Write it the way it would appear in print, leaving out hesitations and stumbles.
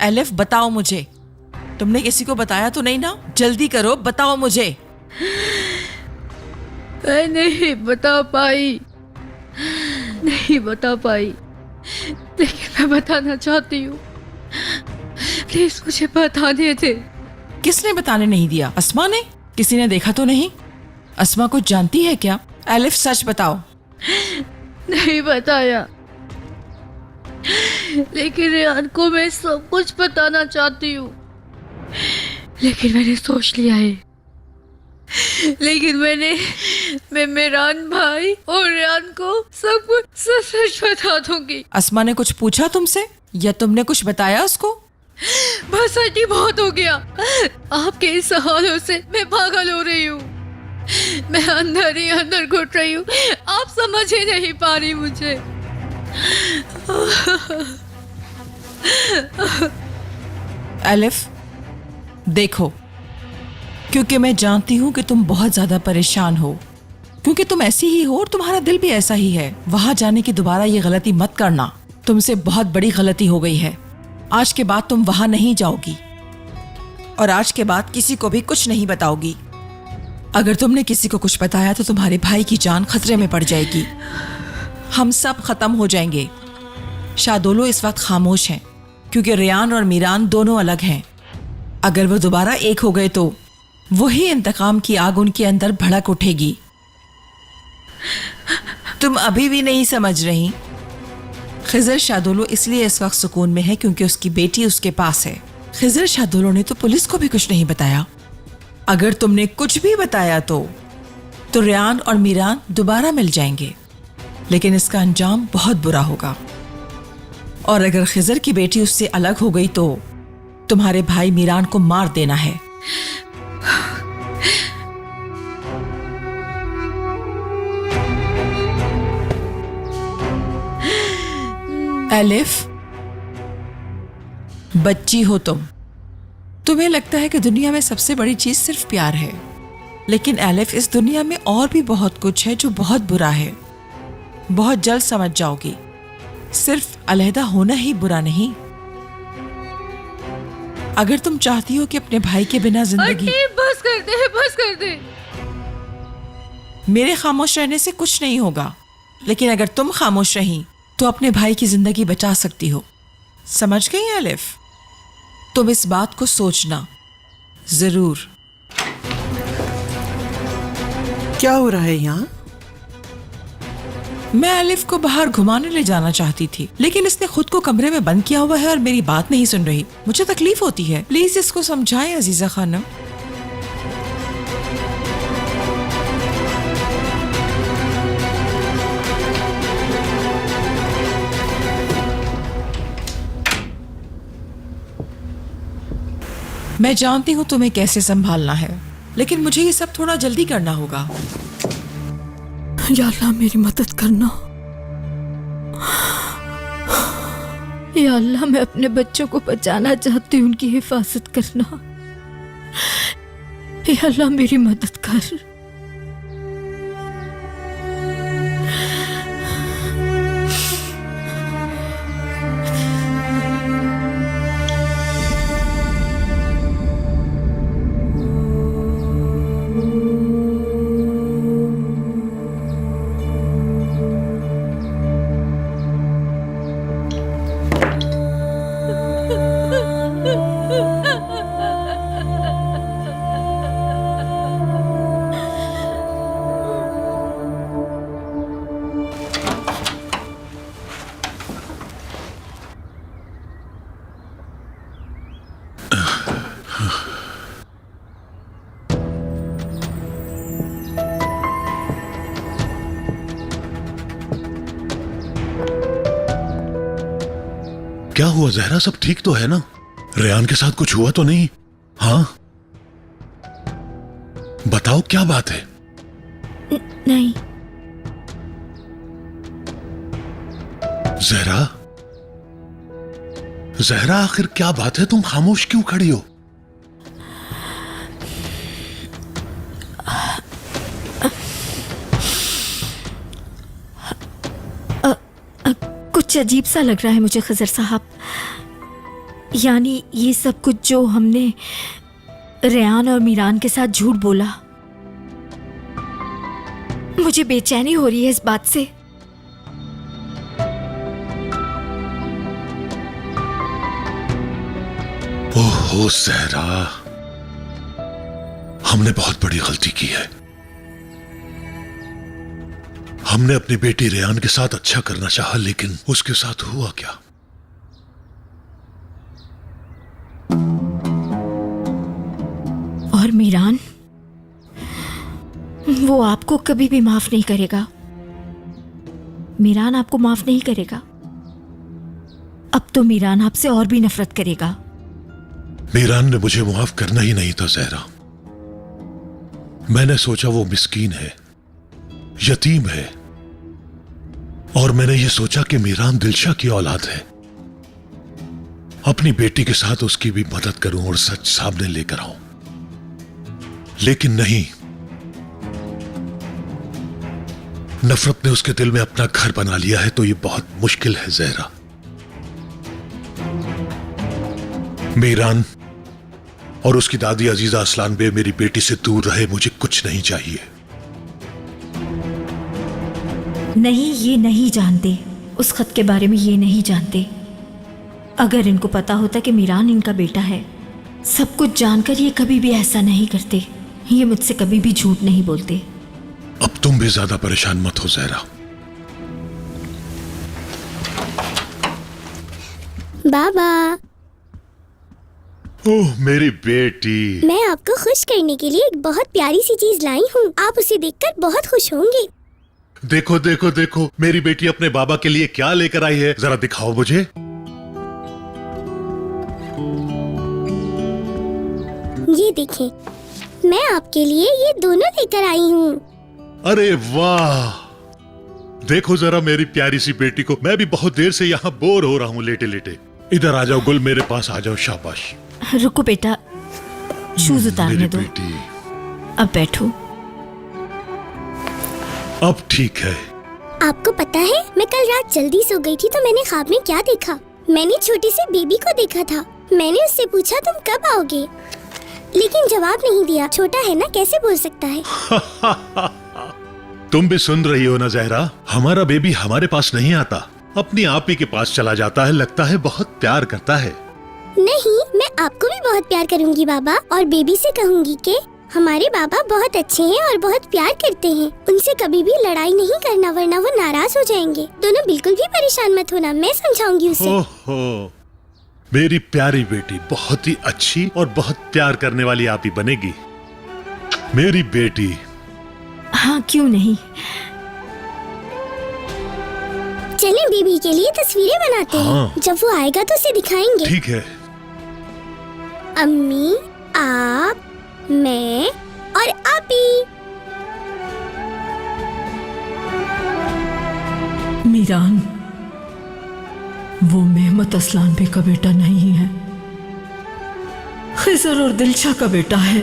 Elif बताओ मुझे, तुमने किसी को बताया तो नहीं ना? जल्दी करो, बताओ मुझे। मैं नहीं बता पाई, नहीं बता पाई, लेकिन मैं बताना चाहती हूँ। प्लीज मुझे बताने दे। किसने बताने नहीं दिया? अस्मा ने? किसी ने देखा तो नहीं? अस्मा कुछ जानती है क्या? एलिफ सच बताओ। नहीं बताया, लेकिन रेहान को मैं सब कुछ बताना चाहती हूँ, लेकिन मैंने सोच लिया है। लेकिन मैं मेरान भाई और रेहान को सब कुछ सच सच बता दूंगी। अस्मा ने कुछ पूछा तुमसे या तुमने कुछ बताया उसको? बस अटी बहुत हो गया। आपके इस सवालों से मैं पागल हो रही हूँ। मैं अंदर ही अंदर घुट रही हूँ। आप समझ ही नहीं पा रही मुझे। एलिफ देखो, क्योंकि मैं जानती हूँ कि तुम बहुत ज्यादा परेशान हो, क्योंकि तुम ऐसी ही हो और तुम्हारा दिल भी ऐसा ही है। वहां जाने की दोबारा ये गलती मत करना। तुमसे बहुत बड़ी गलती हो गई है। आज के बाद तुम वहां नहीं जाओगी और आज के बाद किसी को भी कुछ नहीं बताओगी। अगर तुमने किसी को कुछ बताया तो तुम्हारे भाई की जान खतरे में पड़ जाएगी। हम सब खत्म हो जाएंगे। शादोलो इस वक्त खामोश हैं क्योंकि रेयान और मीरान दोनों अलग हैं। अगर वो दोबारा एक हो गए तो वही इंतकाम की आग उनके अंदर भड़क उठेगी। तुम अभी भी नहीं समझ रही? खिजर शादोलो इसलिए इस वक्त सुकून में है क्योंकि उसकी बेटी उसके पास है। खिजर शादोलो ने तो पुलिस को भी कुछ नहीं बताया। अगर तुमने कुछ भी बताया तो रेयान और मीरान दोबारा मिल जाएंगे, लेकिन इसका अंजाम बहुत बुरा होगा। और अगर खिजर की बेटी उससे अलग हो गई तो तुम्हारे भाई मीरान को मार देना है। एलिफ, बच्ची हो तुम्हें लगता है कि दुनिया में सबसे बड़ी चीज सिर्फ प्यार है, लेकिन एलिफ इस दुनिया में और भी बहुत कुछ है जो बहुत बुरा है। बहुत जल्द समझ जाओगी। सिर्फ अलहदा होना ही बुरा नहीं। अगर तुम चाहती हो कि अपने भाई के बिना जिंदगी... बस कर दे, बस कर दे। मेरे खामोश रहने से कुछ नहीं होगा, लेकिन अगर तुम खामोश रही तो अपने भाई की जिंदगी बचा सकती हो। समझ गई एलिफ? तुम इस बात को सोचना जरूर। क्या हो रहा है यहाँ? मैं एलिफ को बाहर घुमाने ले जाना चाहती थी, लेकिन इसने खुद को कमरे में बंद किया हुआ है और मेरी बात नहीं सुन रही। मुझे तकलीफ होती है। प्लीज इसको समझाएं अजीजा खानम। मैं जानती हूँ तुम्हें कैसे संभालना है, लेकिन मुझे ये सब थोड़ा जल्दी करना होगा। या अल्लाह मेरी मदद करना। या अल्लाह मैं अपने बच्चों को बचाना चाहती हूँ, उनकी हिफाजत करना। या अल्लाह मेरी मदद कर। क्या हुआ जहरा? सब ठीक तो है ना? रेयान के साथ कुछ हुआ तो नहीं? हाँ बताओ, क्या बात है? नहीं। जहरा, जहरा आखिर क्या बात है? तुम खामोश क्यों खड़ी हो? कुछ अजीब सा लग रहा है मुझे खिजर साहब। यानी ये सब कुछ जो हमने रेयान और मीरान के साथ झूठ बोला, मुझे बेचैनी हो रही है इस बात से। ओहो सहरा, हमने बहुत बड़ी गलती की है। हमने अपनी बेटी रेयान के साथ अच्छा करना चाहा, लेकिन उसके साथ हुआ क्या? और मीरान, वो आपको कभी भी माफ नहीं करेगा। मीरान आपको माफ नहीं करेगा। अब तो मीरान आपसे और भी नफरत करेगा। मीरान ने मुझे माफ करना ही नहीं था सहरा। मैंने सोचा वो मिस्कीन है, यतीम है, और मैंने ये सोचा कि मीरान दिलशा की औलाद है। अपनी बेटी के साथ उसकी भी मदद करूं और सच सामने लेकर आऊं। लेकिन नहीं, नफरत ने उसके दिल में अपना घर बना लिया है, तो ये बहुत मुश्किल है जहरा। मीरान और उसकी दादी अजीजा असलान बे मेरी बेटी से दूर रहे, मुझे कुछ नहीं चाहिए। नहीं, ये नहीं जानते, उस खत के बारे में ये नहीं जानते। अगर इनको पता होता कि मीरान इनका बेटा है, सब कुछ जानकर ये कभी भी ऐसा नहीं करते। ये मुझसे कभी भी झूठ नहीं बोलते। अब तुम भी ज्यादा परेशान मत हो जहरा। बाबा, ओह मेरी बेटी, मैं आपको खुश करने के लिए एक बहुत प्यारी सी चीज लाई हूँ। आप उसे देखकर बहुत खुश होंगे। देखो देखो देखो, मेरी बेटी अपने बाबा के लिए क्या लेकर आई है, जरा दिखाओ मुझे। ये देखें, मैं आपके लिए ये दोनों लेकर आई हूँ। अरे वाह, देखो जरा मेरी प्यारी सी बेटी को। मैं भी बहुत देर से यहाँ बोर हो रहा हूँ लेटे लेटे। इधर आ जाओ गुल, मेरे पास आ जाओ। शाबाश। रुको बेटा, शूज उतारने मेरी दो। बेटी, अब बैठो। अब ठीक है। आपको पता है, मैं कल रात जल्दी सो गई थी तो मैंने ख्वाब में क्या देखा? मैंने छोटी सी बेबी को देखा था। मैंने उससे पूछा तुम कब आओगे, लेकिन जवाब नहीं दिया। छोटा है ना, कैसे बोल सकता है? तुम भी सुन रही हो ना जहरा, हमारा बेबी हमारे पास नहीं आता, अपनी आप ही के पास चला जाता है। लगता है बहुत प्यार करता है। नहीं, मैं आपको भी बहुत प्यार करूंगी बाबा, और बेबी से कहूंगी कि हमारे बाबा बहुत अच्छे हैं और बहुत प्यार करते हैं। उनसे कभी भी लड़ाई नहीं करना, वरना वो नाराज हो जाएंगे। दोनों बिल्कुल भी परेशान मत होना, मैं समझाऊंगी उसे। ओहो, मेरी प्यारी बेटी बहुत ही अच्छी और बहुत प्यार करने वाली आप ही बनेगी, मेरी बेटी। हाँ, क्यों नहीं। चलें बेबी के लिए तस्वीरें बनाते हैं। जब वो आएगा तो उसे दिखाएंगे। ठीक है। अम्मी, आप, मैं और आपी। मीरान, वो मेहमत असलान बे का बेटा नहीं है, खिजर और दिलशा का बेटा है।